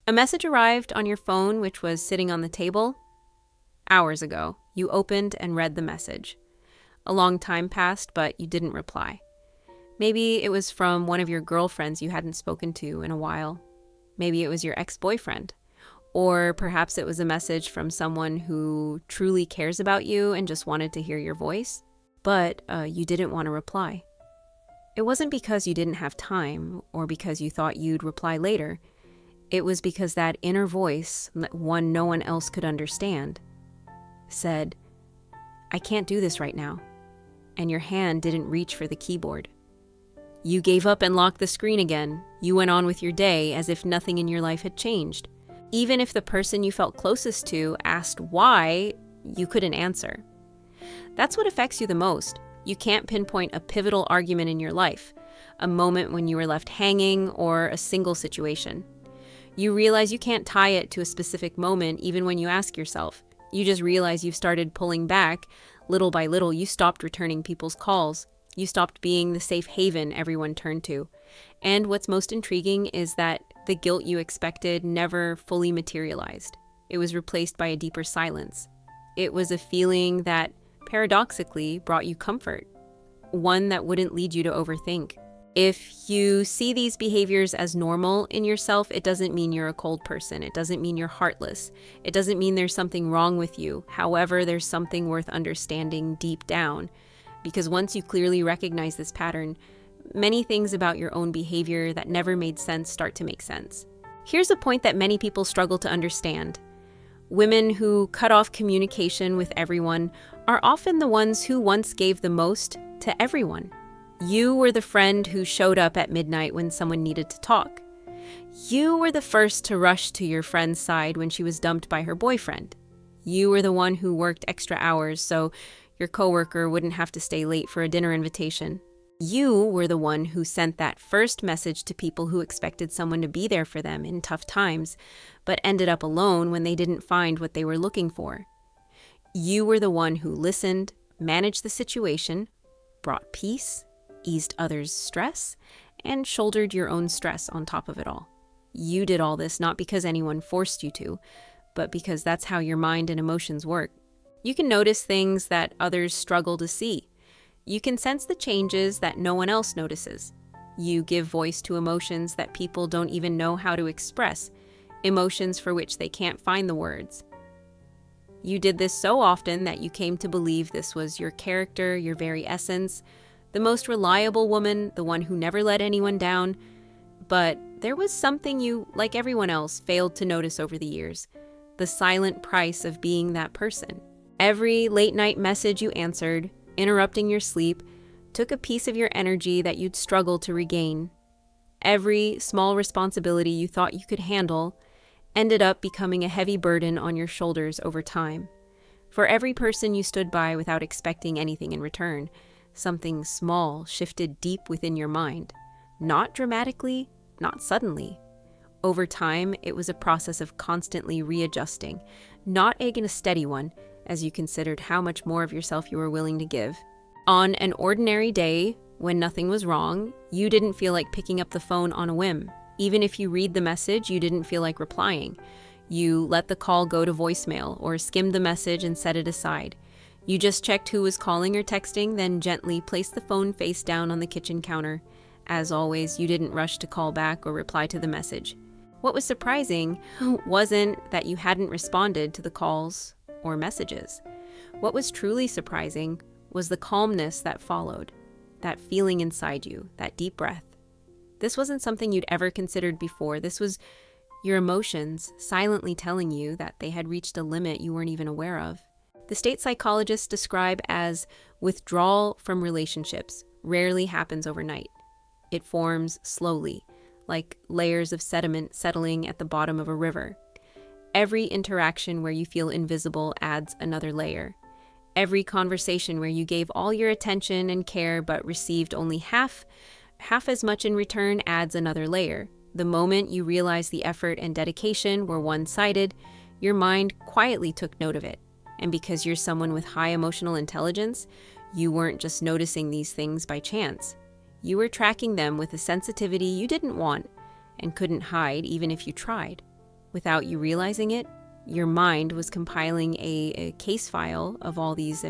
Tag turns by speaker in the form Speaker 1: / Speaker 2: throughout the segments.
Speaker 1: A message arrived on your phone, which was sitting on the table. Hours ago, you opened and read the message. A long time passed, but you didn't reply. Maybe it was from one of your girlfriends you hadn't spoken to in a while. Maybe it was your ex-boyfriend. Or perhaps it was a message from someone who truly cares about you and just wanted to hear your voice, but you didn't want to reply. It wasn't because you didn't have time or because you thought you'd reply later. It was because that inner voice, one no one else could understand, said, "I can't do this right now," and your hand didn't reach for the keyboard. You gave up and locked the screen again. You went on with your day as if nothing in your life had changed. Even if the person you felt closest to asked why, you couldn't answer. That's what affects you the most. You can't pinpoint a pivotal argument in your life, a moment when you were left hanging, or a single situation. You realize you can't tie it to a specific moment even when you ask yourself. You just realize you've started pulling back. Little by little, you stopped returning people's calls. You stopped being the safe haven everyone turned to. And what's most intriguing is that the guilt you expected never fully materialized. It was replaced by a deeper silence. It was a feeling that, paradoxically, brought you comfort, one that wouldn't lead you to overthink. If you see these behaviors as normal in yourself, it doesn't mean you're a cold person. It doesn't mean you're heartless. It doesn't mean there's something wrong with you. However, there's something worth understanding deep down. Because once you clearly recognize this pattern, many things about your own behavior that never made sense start to make sense. Here's a point that many people struggle to understand. Women who cut off communication with everyone are often the ones who once gave the most to everyone. You were the friend who showed up at midnight when someone needed to talk. You were the first to rush to your friend's side when she was dumped by her boyfriend. You were the one who worked extra hours so your coworker wouldn't have to stay late for a dinner invitation. You were the one who sent that first message to people who expected someone to be there for them in tough times, but ended up alone when they didn't find what they were looking for. You were the one who listened, managed the situation, brought peace, eased others' stress, and shouldered your own stress on top of it all. You did all this not because anyone forced you to, but because that's how your mind and emotions work. You can notice things that others struggle to see. You can sense the changes that no one else notices. You give voice to emotions that people don't even know how to express, emotions for which they can't find the words. You did this so often that you came to believe this was your character, your very essence, the most reliable woman, the one who never let anyone down. But there was something you, like everyone else, failed to notice over the years, the silent price of being that person. Every late-night message you answered, interrupting your sleep, took a piece of your energy that you'd struggle to regain. Every small responsibility you thought you could handle ended up becoming a heavy burden on your shoulders over time. For every person you stood by without expecting anything in return, something small shifted deep within your mind. Not dramatically, not suddenly. Over time, it was a process of constantly readjusting, not a steady one, as you considered how much more of yourself you were willing to give. On an ordinary day, when nothing was wrong, you didn't feel like picking up the phone on a whim. Even if you read the message, you didn't feel like replying. You let the call go to voicemail or skimmed the message and set it aside. You just checked who was calling or texting, then gently placed the phone face down on the kitchen counter. As always, you didn't rush to call back or reply to the message. What was surprising wasn't that you hadn't responded to the calls or messages. What was truly surprising was the calmness that followed, that feeling inside you, that deep breath. This wasn't something you'd ever considered before. This was your emotions silently telling you that they had reached a limit you weren't even aware of. The state psychologists describe as withdrawal from relationships rarely happens overnight. It forms slowly, like layers of sediment settling at the bottom of a river. Every interaction where you feel invisible adds another layer. Every conversation where you gave all your attention and care but received only half as much in return adds another layer. The moment you realize the effort and dedication were one-sided, your mind quietly took note of it. And because you're someone with high emotional intelligence, you weren't just noticing these things by chance. You were tracking them with a sensitivity you didn't want and couldn't hide even if you tried. Without you realizing it, your mind was compiling a case file of all these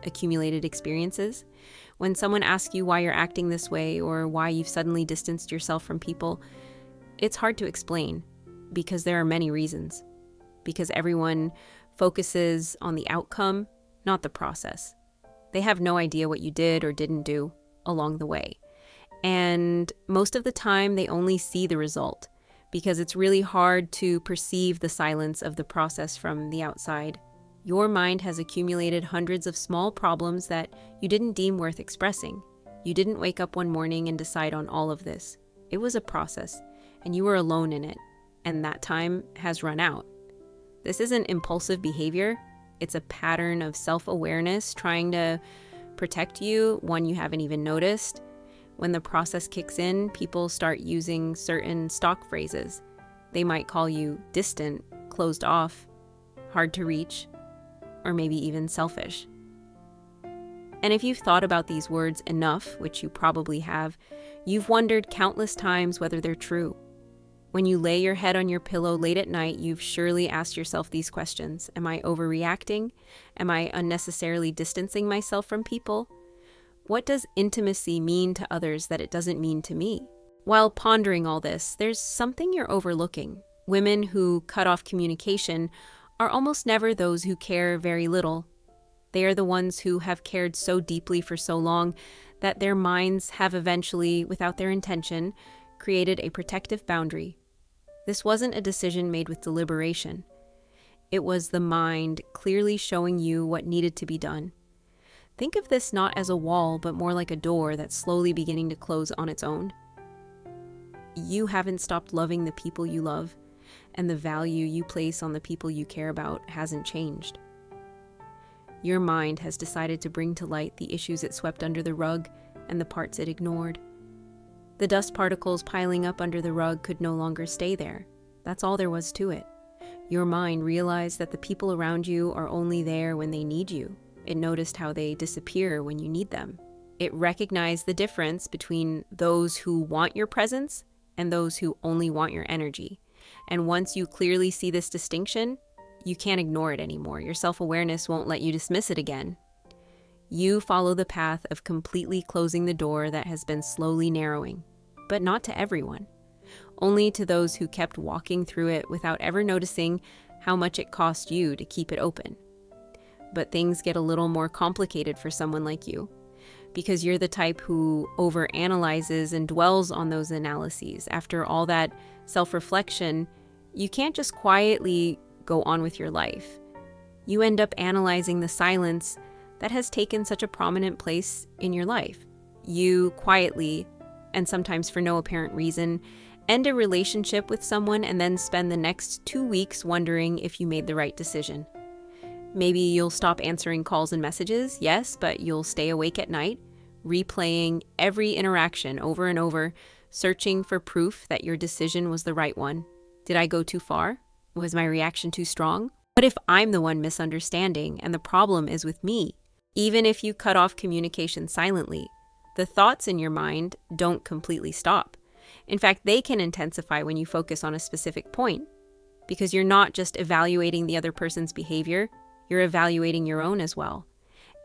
Speaker 1: accumulated experiences. When someone asks you why you're acting this way or why you've suddenly distanced yourself from people, it's hard to explain because there are many reasons. Because everyone focuses on the outcome, not the process. They have no idea what you did or didn't do along the way. And most of the time, they only see the result because it's really hard to perceive the silence of the process from the outside. Your mind has accumulated hundreds of small problems that you didn't deem worth expressing. You didn't wake up one morning and decide on all of this. It was a process, and you were alone in it, and that time has run out. This isn't impulsive behavior. It's a pattern of self-awareness trying to protect you, one you haven't even noticed. When the process kicks in, people start using certain stock phrases. They might call you distant, closed off, hard to reach, or maybe even selfish. And if you've thought about these words enough, which you probably have, you've wondered countless times whether they're true. When you lay your head on your pillow late at night, you've surely asked yourself these questions. Am I overreacting? Am I unnecessarily distancing myself from people? What does intimacy mean to others that it doesn't mean to me? While pondering all this, there's something you're overlooking. Women who cut off communication are almost never those who care very little. They are the ones who have cared so deeply for so long that their minds have eventually, without their intention, created a protective boundary. This wasn't a decision made with deliberation. It was the mind clearly showing you what needed to be done. Think of this not as a wall, but more like a door that's slowly beginning to close on its own. You haven't stopped loving the people you love, and the value you place on the people you care about hasn't changed. Your mind has decided to bring to light the issues it swept under the rug and the parts it ignored. The dust particles piling up under the rug could no longer stay there. That's all there was to it. Your mind realized that the people around you are only there when they need you. It noticed how they disappear when you need them. It recognized the difference between those who want your presence and those who only want your energy. And once you clearly see this distinction, you can't ignore it anymore. Your self-awareness won't let you dismiss it again. You follow the path of completely closing the door that has been slowly narrowing, but not to everyone. Only to those who kept walking through it without ever noticing how much it cost you to keep it open. But things get a little more complicated for someone like you, because you're the type who overanalyzes and dwells on those analyses. After all that self-reflection, you can't just quietly go on with your life. You end up analyzing the silence that has taken such a prominent place in your life. You quietly, and sometimes for no apparent reason, end a relationship with someone and then spend the next 2 weeks wondering if you made the right decision. Maybe you'll stop answering calls and messages, yes, but you'll stay awake at night, replaying every interaction over and over, searching for proof that your decision was the right one. Did I go too far? Was my reaction too strong? What if I'm the one misunderstanding and the problem is with me? Even if you cut off communication silently, the thoughts in your mind don't completely stop. In fact, they can intensify when you focus on a specific point, because you're not just evaluating the other person's behavior, you're evaluating your own as well.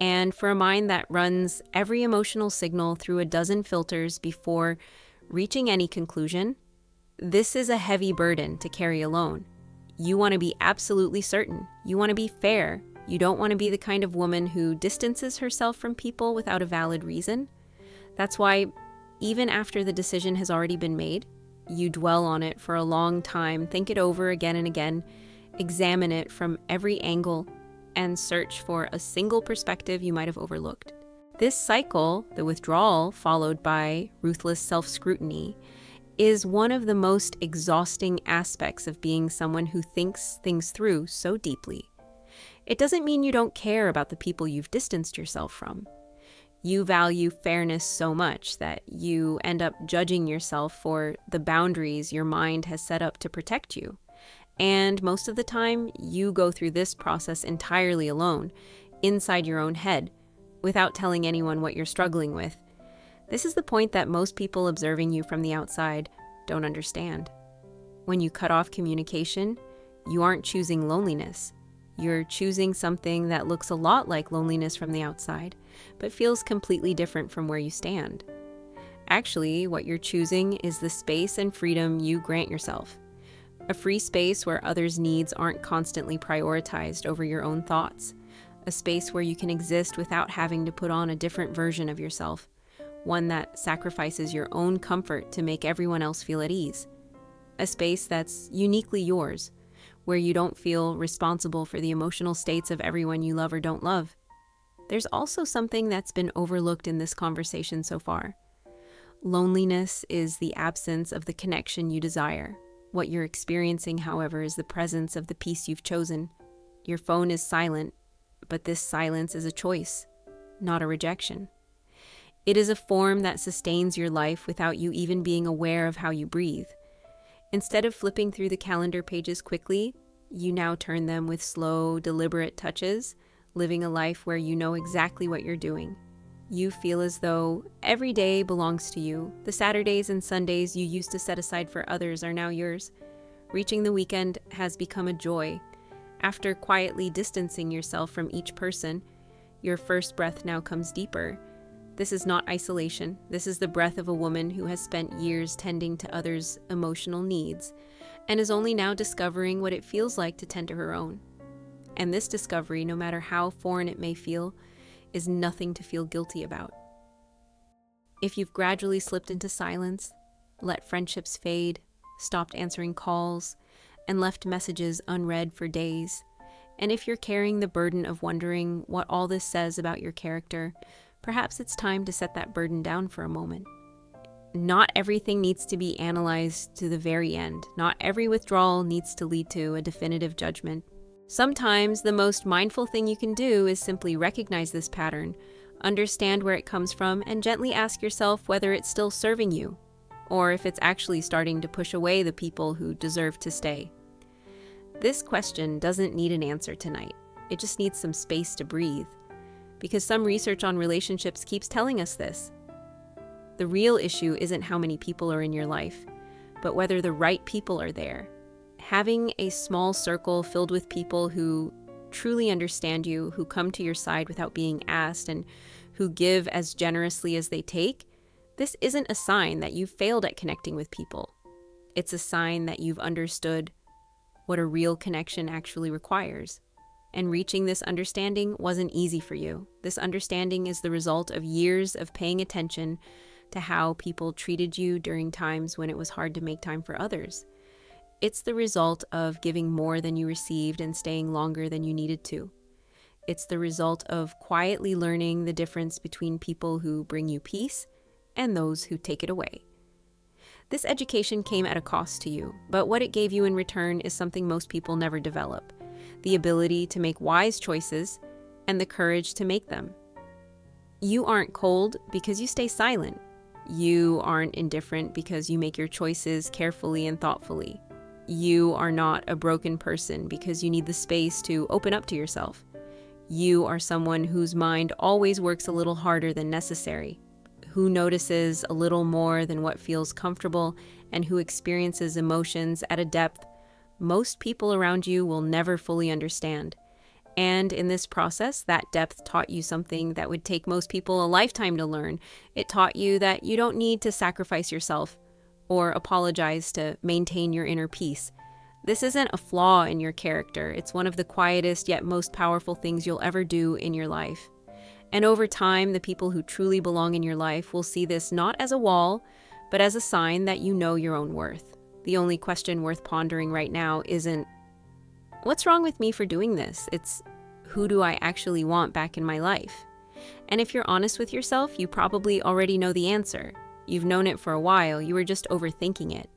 Speaker 1: And for a mind that runs every emotional signal through a dozen filters before reaching any conclusion, this is a heavy burden to carry alone. You want to be absolutely certain. You want to be fair. You don't want to be the kind of woman who distances herself from people without a valid reason. That's why, even after the decision has already been made, you dwell on it for a long time, think it over again and again, examine it from every angle, and search for a single perspective you might have overlooked. This cycle, the withdrawal followed by ruthless self-scrutiny, is one of the most exhausting aspects of being someone who thinks things through so deeply. It doesn't mean you don't care about the people you've distanced yourself from. You value fairness so much that you end up judging yourself for the boundaries your mind has set up to protect you. And most of the time, you go through this process entirely alone, inside your own head, without telling anyone what you're struggling with. This is the point that most people observing you from the outside don't understand. When you cut off communication, you aren't choosing loneliness. You're choosing something that looks a lot like loneliness from the outside, but feels completely different from where you stand. Actually, what you're choosing is the space and freedom you grant yourself. A free space where others' needs aren't constantly prioritized over your own thoughts. A space where you can exist without having to put on a different version of yourself. One that sacrifices your own comfort to make everyone else feel at ease. A space that's uniquely yours, where you don't feel responsible for the emotional states of everyone you love or don't love. There's also something that's been overlooked in this conversation so far. Loneliness is the absence of the connection you desire. What you're experiencing, however, is the presence of the peace you've chosen. Your phone is silent, but this silence is a choice, not a rejection. It is a form that sustains your life without you even being aware of how you breathe. Instead of flipping through the calendar pages quickly, you now turn them with slow, deliberate touches, living a life where you know exactly what you're doing. You feel as though every day belongs to you. The Saturdays and Sundays you used to set aside for others are now yours. Reaching the weekend has become a joy. After quietly distancing yourself from each person, your first breath now comes deeper. This is not isolation. This is the breath of a woman who has spent years tending to others' emotional needs and is only now discovering what it feels like to tend to her own. And this discovery, no matter how foreign it may feel, is nothing to feel guilty about. If you've gradually slipped into silence, let friendships fade, stopped answering calls, and left messages unread for days, and if you're carrying the burden of wondering what all this says about your character, perhaps it's time to set that burden down for a moment. Not everything needs to be analyzed to the very end. Not every withdrawal needs to lead to a definitive judgment. Sometimes the most mindful thing you can do is simply recognize this pattern, understand where it comes from, and gently ask yourself whether it's still serving you, or if it's actually starting to push away the people who deserve to stay. This question doesn't need an answer tonight. It just needs some space to breathe, because some research on relationships keeps telling us this. The real issue isn't how many people are in your life, but whether the right people are there. Having a small circle filled with people who truly understand you, who come to your side without being asked, and who give as generously as they take, this isn't a sign that you've failed at connecting with people. It's a sign that you've understood what a real connection actually requires. And reaching this understanding wasn't easy for you. This understanding is the result of years of paying attention to how people treated you during times when it was hard to make time for others. It's the result of giving more than you received and staying longer than you needed to. It's the result of quietly learning the difference between people who bring you peace and those who take it away. This education came at a cost to you, but what it gave you in return is something most people never develop: the ability to make wise choices and the courage to make them. You aren't cold because you stay silent. You aren't indifferent because you make your choices carefully and thoughtfully. You are not a broken person because you need the space to open up to yourself. You are someone whose mind always works a little harder than necessary, who notices a little more than what feels comfortable, and who experiences emotions at a depth most people around you will never fully understand. And in this process, that depth taught you something that would take most people a lifetime to learn. It taught you that you don't need to sacrifice yourself or apologize to maintain your inner peace. This isn't a flaw in your character. It's one of the quietest yet most powerful things you'll ever do in your life. And over time, the people who truly belong in your life will see this not as a wall, but as a sign that you know your own worth. The only question worth pondering right now isn't, what's wrong with me for doing this? It's, who do I actually want back in my life? And if you're honest with yourself, you probably already know the answer. You've known it for a while, you were just overthinking it.